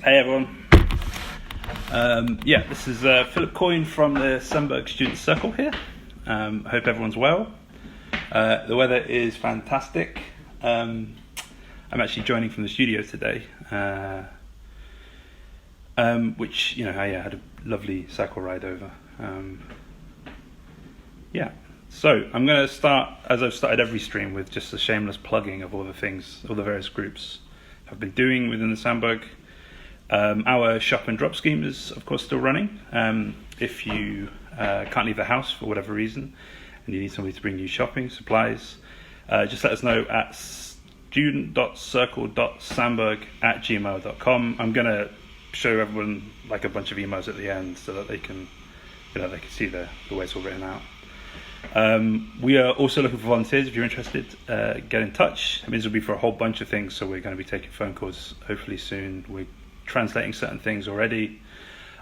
Hey everyone. This is Philip Coyne from the Sandberg Student Circle here. Hope everyone's well. The weather is fantastic. I'm actually joining from the studio today, which, I had a lovely cycle ride over. So I'm going to start, as I've started every stream, with just a shameless plugging of all the things, all the various groups I've been doing within the Sandberg. Our shop and drop scheme is, of course, still running. If you can't leave the house for whatever reason and you need somebody to bring you shopping supplies, just let us know at student.circle.sandberg@gmail.com. I'm going to show everyone like a bunch of emails at the end so that they can, they can see the way it's all written out. We are also looking for volunteers. If you're interested, get in touch. This will be for a whole bunch of things, so we're going to be taking phone calls hopefully soon. We're translating certain things already.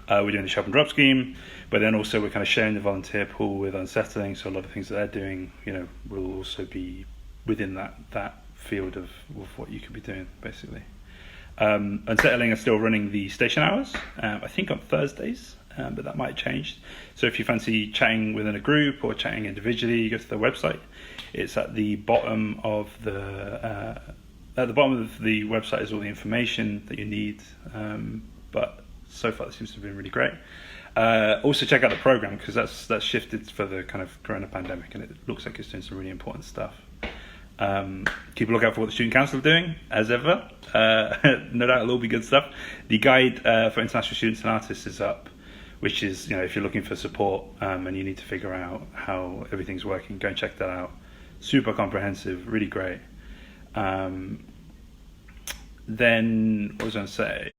We're doing the shop and drop scheme, but then also we're kind of sharing the volunteer pool with Unsettling, so a lot of things that they're doing, will also be within that field of what you could be doing, basically. Unsettling are still running the station hours, I think on Thursdays, but that might change. So if you fancy chatting within a group or chatting individually, you go to their website. It's at the bottom of the website is all the information that you need, but so far it seems to have been really great. Also check out the program, because that's shifted for the kind of corona pandemic, and it looks like it's doing some really important stuff. Keep a lookout for what the Student Council are doing, as ever. No doubt it'll all be good stuff. The guide for international students and artists is up, which is, if you're looking for support and you need to figure out how everything's working, go and check that out. Super comprehensive, really great. Then what was I going to say?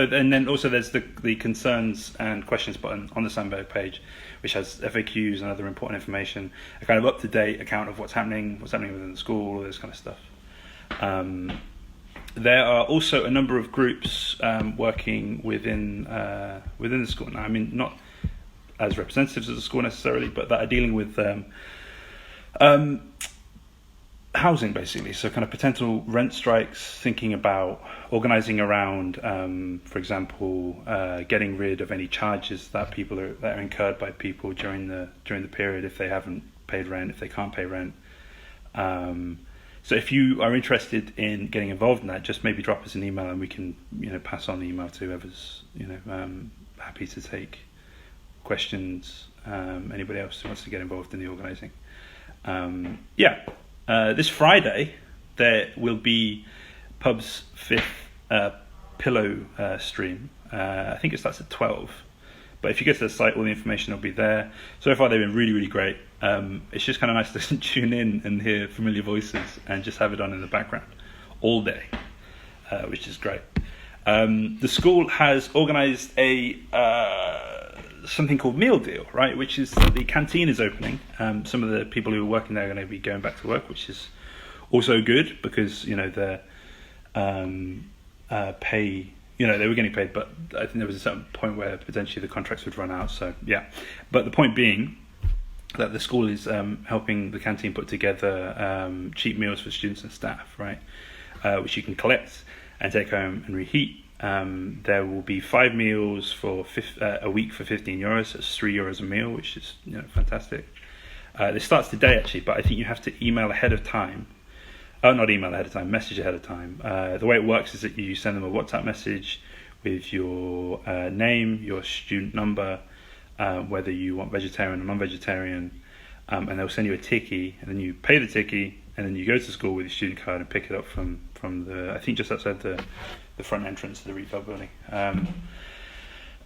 Then also there's the concerns and questions button on the Sandberg page, which has FAQs and other important information, a kind of up-to-date account of what's happening within the school, all this kind of stuff. There are also a number of groups working within the school now. Not as representatives of the school necessarily, but that are dealing with housing, basically. So kind of potential rent strikes, thinking about organising around, for example, getting rid of any charges that are incurred by people during the period if they haven't paid rent, if they can't pay rent. So if you are interested in getting involved in that, just maybe drop us an email and we can, pass on the email to whoever's, happy to take questions. Anybody else who wants to get involved in the organising. This Friday there will be Pub's 5th pillow stream. I think it starts at 12. But if you go to the site, all the information will be there. So far, they've been really, really great. It's just kind of nice to tune in and hear familiar voices and just have it on in the background all day, which is great. The school has organised something called Meal Deal, right? Which is the canteen is opening. Some of the people who are working there are going to be going back to work, which is also good because their pay. They were getting paid, but I think there was a certain point where potentially the contracts would run out. So, yeah. But the point being that the school is helping the canteen put together cheap meals for students and staff, right? Which you can collect and take home and reheat. There will be 5 meals for a week for €15. That's €3 a meal, which is fantastic. This starts today, actually, but I think you have to email ahead of time. Not email ahead of time, message ahead of time. The way it works is that you send them a WhatsApp message with your name, your student number, whether you want vegetarian or non-vegetarian, and they'll send you a tikkie, and then you pay the tikkie, and then you go to school with your student card and pick it up from the, I think just outside the front entrance to the retail building.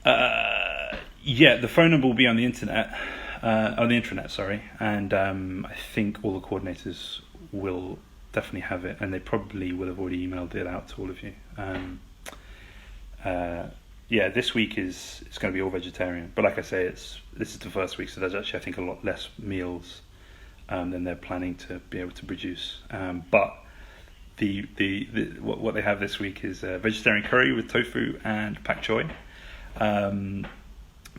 The phone number will be on the internet, and I think all the coordinators will definitely have it, and they probably will have already emailed it out to all of you. This week it's going to be all vegetarian, but like I say, this is the first week, so there's actually I think a lot less meals than they're planning to be able to produce. But what they have this week is vegetarian curry with tofu and pak choi,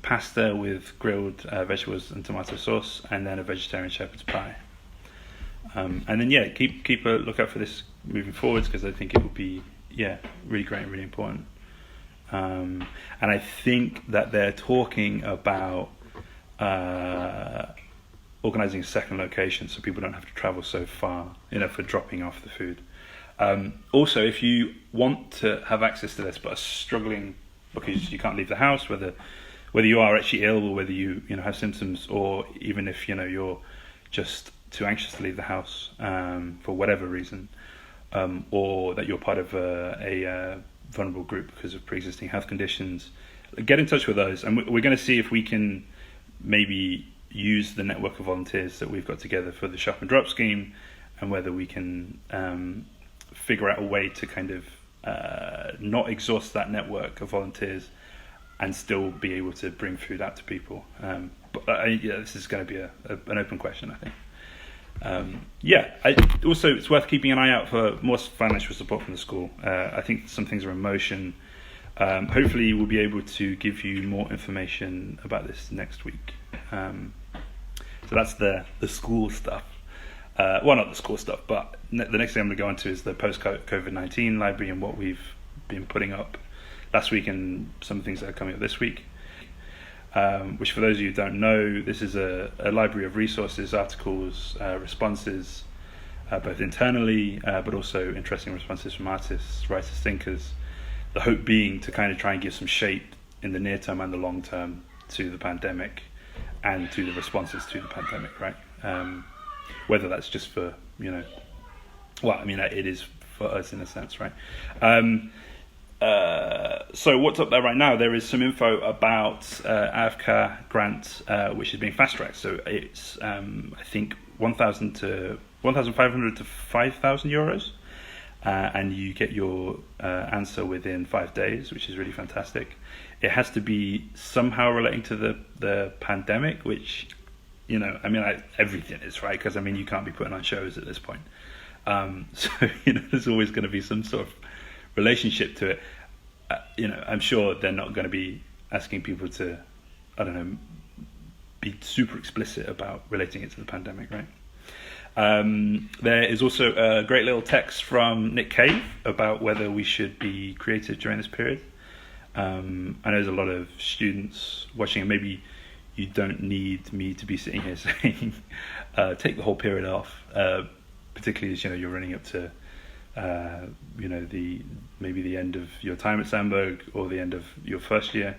pasta with grilled vegetables and tomato sauce, and then a vegetarian shepherd's pie. And then keep a lookout for this moving forwards, because I think it will be really great and really important. And I think that they're talking about organising a second location so people don't have to travel so far, for dropping off the food. Also, if you want to have access to this but are struggling because you can't leave the house, whether you are actually ill or whether you have symptoms, or even if you're just too anxious to leave the house for whatever reason, or that you're part of a vulnerable group because of pre-existing health conditions, get in touch with us, and we're going to see if we can maybe use the network of volunteers that we've got together for the Shop and Drop scheme, and whether we can figure out a way to kind of not exhaust that network of volunteers and still be able to bring food out to people. But this is going to be an open question, I think. Also, it's worth keeping an eye out for more financial support from the school. I think some things are in motion. Hopefully we'll be able to give you more information about this next week. So that's the school stuff. Well, not the school stuff, but the next thing I'm going to go on to is the post-COVID-19 library and what we've been putting up last week and some things that are coming up this week. Which, for those of you who don't know, this is a library of resources, articles, responses, both internally, but also interesting responses from artists, writers, thinkers. The hope being to kind of try and give some shape in the near term and the long term to the pandemic and to the responses to the pandemic, right? Whether that's just for, it is for us in a sense, right? So what's up there right now? There is some info about AFCA grant, which is being fast-tracked. So it's, I think, 1,500 to 5,000 euros, and you get your answer within 5 days, which is really fantastic. It has to be somehow relating to the pandemic, which, everything is, right? Because, you can't be putting on shows at this point. So, there's always going to be some sort of relationship to it. I'm sure they're not going to be asking people to, be super explicit about relating it to the pandemic, right? There is also a great little text from Nick Cave about whether we should be creative during this period. I know there's a lot of students watching, and maybe you don't need me to be sitting here saying, take the whole period off, particularly as you're running up to maybe the end of your time at Sandberg or the end of your first year.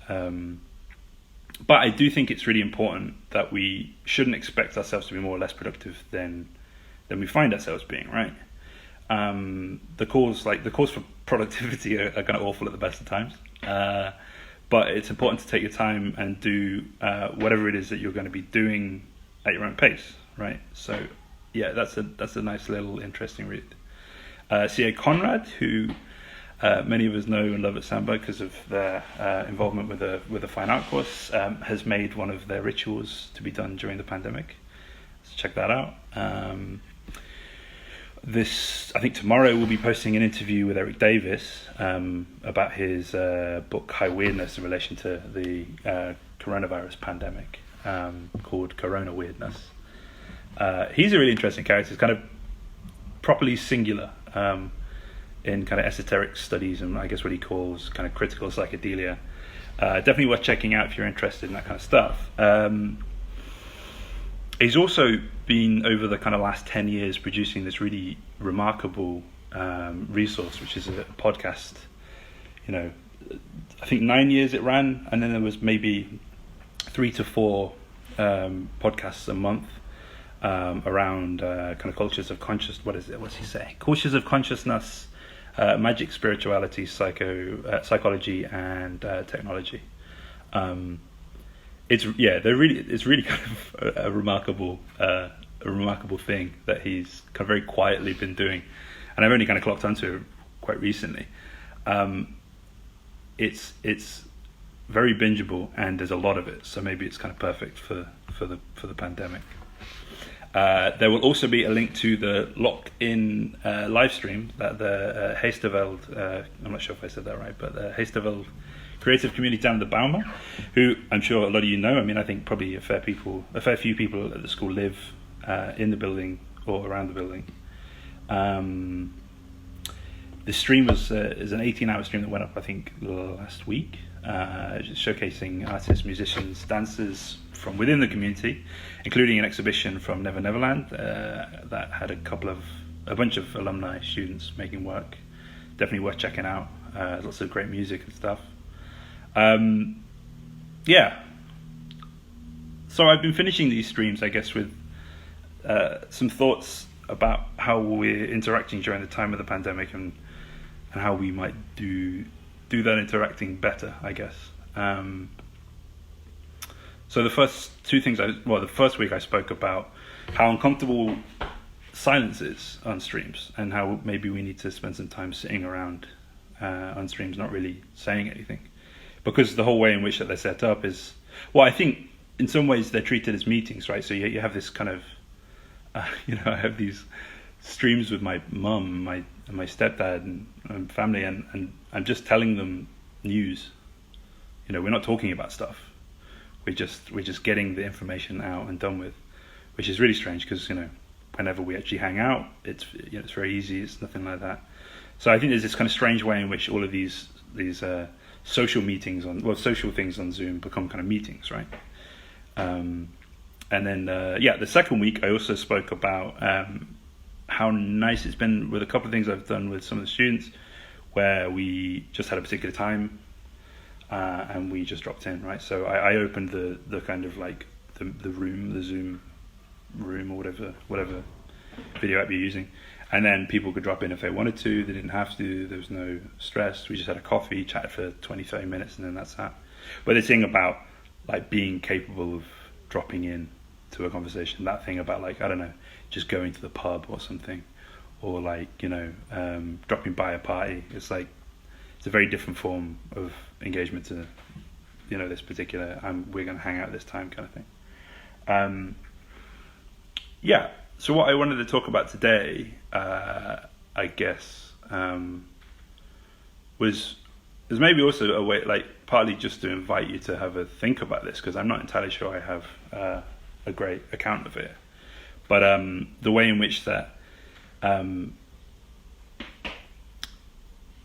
But I do think it's really important that we shouldn't expect ourselves to be more or less productive than we find ourselves being, right? The calls for productivity are kind of awful at the best of times. But it's important to take your time and do whatever it is that you're going to be doing at your own pace, right? So yeah, that's a nice little interesting read. C.A. Conrad, who many of us know and love at Sandberg because of their involvement with the fine art course, has made one of their rituals to be done during the pandemic. So check that out. I think tomorrow we'll be posting an interview with Eric Davis about his book High Weirdness in relation to the coronavirus pandemic, called Corona Weirdness. He's a really interesting character. He's kind of properly singular in kind of esoteric studies and I guess what he calls kind of critical psychedelia. Definitely worth checking out if you're interested in that kind of stuff. He's also been, over the kind of last 10 years, producing this really remarkable resource, which is a podcast. I think 9 years it ran, and then there was maybe 3 to 4 podcasts a month around kind of cultures of conscious. What's he saying? Cultures of consciousness, magic, spirituality, psychology, and technology. It's really kind of a remarkable thing that he's kind of very quietly been doing, and I've only kind of clocked onto it quite recently. It's very bingeable, and there's a lot of it, so maybe it's kind of perfect for the pandemic. There will also be a link to the locked-in live stream that the Heesterveld, I'm not sure if I said that right, but the Heesterveld creative community down at the Bauma, who I'm sure a lot of you know. I think probably a fair few people at the school live in the building or around the building. This stream is an 18-hour stream that went up, I think, last week, showcasing artists, musicians, dancers from within the community, including an exhibition from Never Neverland that had a bunch of alumni students making work. Definitely worth checking out. Lots of great music and stuff. So I've been finishing these streams, I guess, with some thoughts about how we're interacting during the time of the pandemic and how we might do that interacting better, I guess. So the first two things, the first week I spoke about how uncomfortable silence is on streams and how maybe we need to spend some time sitting around on streams not really saying anything, because the whole way in which that they're set up is, I think in some ways they're treated as meetings, right? So you have this kind of I have these streams with my mum and my stepdad and family, and I'm just telling them news. We're not talking about stuff. We're just getting the information out and done with, which is really strange because whenever we actually hang out, it's very easy. It's nothing like that. So I think there's this kind of strange way in which all of these social things on Zoom become kind of meetings, right? And then the second week I also spoke about how nice it's been with a couple of things I've done with some of the students, where we just had a particular time and we just dropped in, right? So I opened the kind of like the room, the Zoom room, or whatever video app you're using, and then people could drop in if they wanted to. They didn't have to. There was no stress. We just had a coffee, chatted for 20-30 minutes, and then that's that. But the thing about like being capable of dropping in to a conversation, that thing about like, I don't know, just going to the pub or something, or like dropping by a party, it's like it's a very different form of engagement to this particular we're going to hang out this time kind of thing. So what I wanted to talk about today, I guess, was maybe also a way, like partly just to invite you to have a think about this, because I'm not entirely sure I have a great account of it, but the way in which that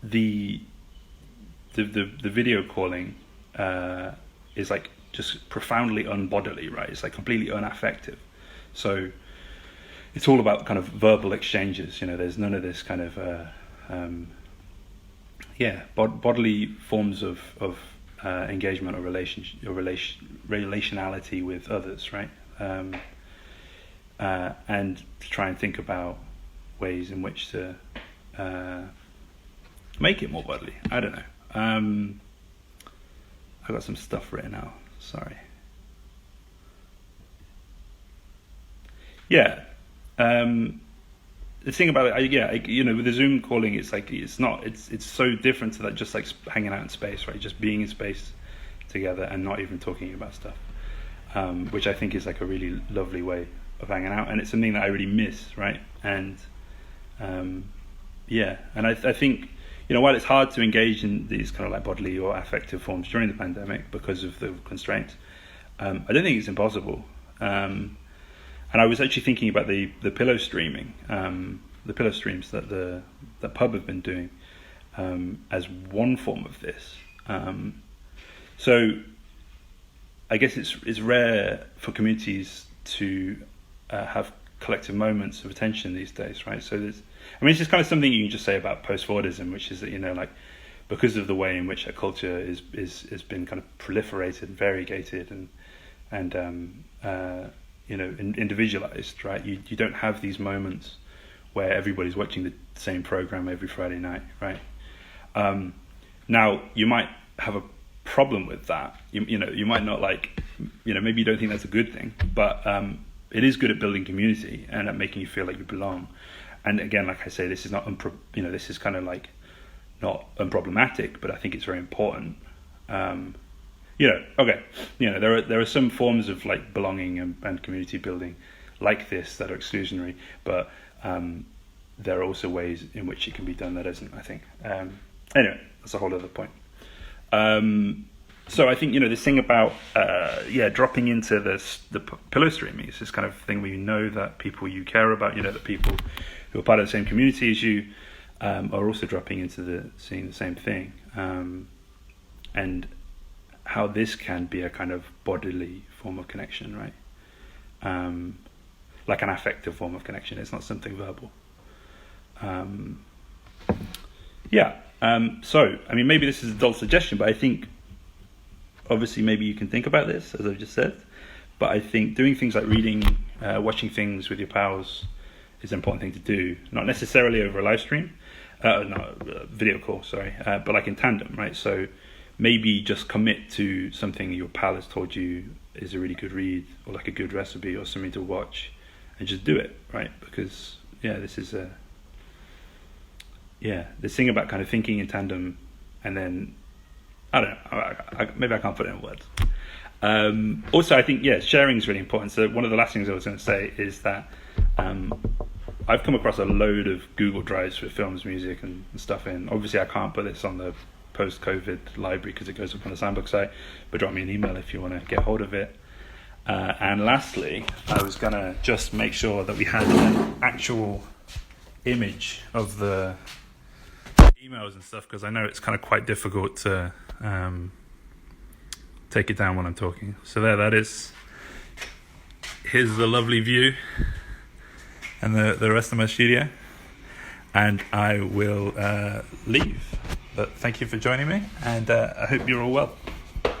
the video calling is like just profoundly unbodily, right? It's like completely unaffective. So it's all about kind of verbal exchanges. There's none of this kind of bodily forms of engagement or relationality with others, right? And to try and think about ways in which to make it more bodily. I don't know. I got some stuff written out. Sorry. The thing about it, with the Zoom calling, it's like it's so different to that just like hanging out in space, right? Just being in space together and not even talking about stuff, which I think is like a really lovely way of hanging out, and it's something that I really miss, right? And and I think while it's hard to engage in these kind of like bodily or affective forms during the pandemic because of the constraints, I don't think it's impossible. And I was actually thinking about the pillow streaming, the pillow streams that the pub have been doing as one form of this. So I guess it's rare for communities to have collective moments of attention these days, right? So it's just kind of something you can just say about post-Fordism, which is that like because of the way in which a culture is been kind of proliferated and variegated and individualized, right? You don't have these moments where everybody's watching the same program every Friday night, right? Now you might have a problem with that. You might not maybe you don't think that's a good thing, but it is good at building community and at making you feel like you belong. And again, like I say, this is not this is kind of like not unproblematic, but I think it's very important. There are some forms of like belonging and community building like this that are exclusionary, but there are also ways in which it can be done that isn't, I think. Anyway, that's a whole other point. So I think this thing about dropping into the pillow streaming is this kind of thing where that people you care about, that people who are part of the same community as you, are also dropping into seeing the same thing, and how this can be a kind of bodily form of connection, right? Like an affective form of connection. It's not something verbal. So, I mean, maybe this is a dull suggestion, but I think, obviously, maybe you can think about this, as I've just said, but I think doing things like reading, watching things with your pals is an important thing to do, not necessarily over a live stream, video call, sorry, but like in tandem, right? So maybe just commit to something your pal has told you is a really good read, or like a good recipe, or something to watch, and just do it, right? Because, this is this thing about kind of thinking in tandem, and then, I don't know, maybe I can't put it in words. Also, I think, sharing is really important. So one of the last things I was going to say is that I've come across a load of Google Drives with films, music, and stuff in. Obviously, I can't put this on the post-COVID library because it goes up on the Sandberg site, but drop me an email if you want to get hold of it. And lastly, I was going to just make sure that we had an actual image of the emails and stuff, because I know it's kind of quite difficult to take it down when I'm talking. So there, that is. Here's the lovely view and the rest of my studio, and I will leave. But thank you for joining me, and I hope you're all well.